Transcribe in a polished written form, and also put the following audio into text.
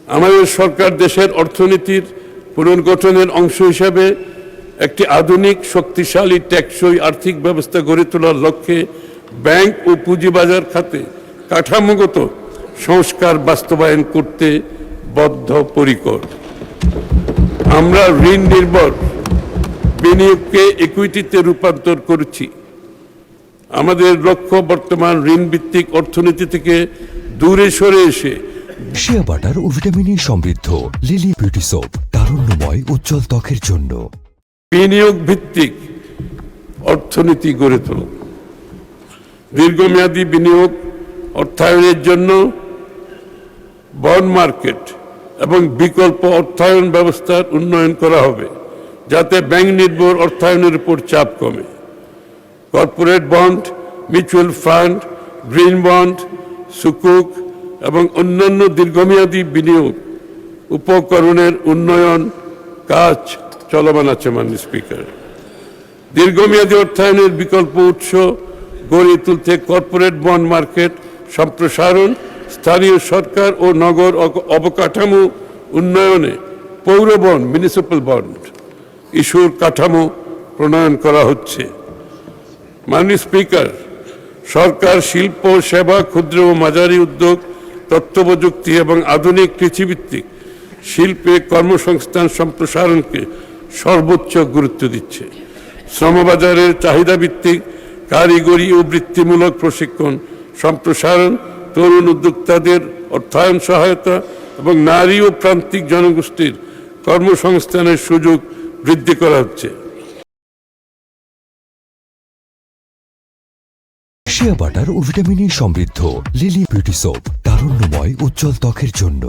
আমাদের সরকার দেশের অর্থনীতির পুনর্গঠনের অংশ হিসাবে একটি আধুনিক, শক্তিশালী, টেকসই আর্থিক ব্যবস্থা গড়ে তোলার লক্ষ্যে ব্যাংক ও পুঁজিবাজার খাতে কাঠামোগত সংস্কার বাস্তবায়ন করতে বদ্ধপরিকর। আমরা ঋণ নির্ভর বিনিয়োগকে ইকুইটিতে রূপান্তর করেছি। আমাদের লক্ষ্য বর্তমান ঋণভিত্তিক অর্থনীতি থেকে দূরে সরে এসে শিয়া বাটার ও ভিটামিন সমৃদ্ধ লিলি বিউটি সোপ, তারুণ্যময় উজ্জ্বল ত্বকের জন্য। বিনিয়োগ ভিত্তিক অর্থনীতি গড়ে তোলা, দীর্ঘমেয়াদী বিনিয়োগ অর্থায়নের জন্য বন্ড মার্কেট এবং বিকল্প অর্থায়ন ব্যবস্থার উন্নয়ন করা হবে, যাতে ব্যাংক নির্ভর অর্থায়নের উপর চাপ কমে। Corporate bond, mutual fund, green bond, সুকুক এবং অন্যান্য দীর্ঘমেয়াদী বিনিয়োগ উপকরণের উন্নয়ন কাজ চলমান আছে। মাননীয় স্পিকার, দীর্ঘমেয়াদী অর্থায়নের বিকল্প উৎস গড়ে তুলতে কর্পোরেট বন্ড মার্কেট সম্প্রসারণ, স্থানীয় সরকার ও নগর অবকাঠামো উন্নয়নে পৌর বন্ড, মিউনিসিপ্যাল বন্ড ইস্যুর কাঠামো প্রণয়ন করা হচ্ছে। মাননীয় স্পিকার, সরকার শিল্প, সেবা, ক্ষুদ্র ও মাঝারি উদ্যোগ, তথ্য প্রযুক্তি এবং আধুনিক কৃষিভিত্তিক শিল্পে কর্মসংস্থান সম্প্রসারণকে সর্বোচ্চ গুরুত্ব দিচ্ছে। শ্রমবাজারের চাহিদাভিত্তিক কারিগরি ও বৃত্তিমূলক প্রশিক্ষণ সম্প্রসারণ, তরুণ উদ্যোক্তাদের অর্থায়ন সহায়তা এবং নারী ও প্রান্তিক জনগোষ্ঠীর কর্মসংস্থানের সুযোগ বৃদ্ধি করা হচ্ছে। শিয়া বাটার ও ভিটামিন সমৃদ্ধ লিলি বিউটি সোপ, তারুণ্যময় উজ্জ্বল ত্বকের জন্য।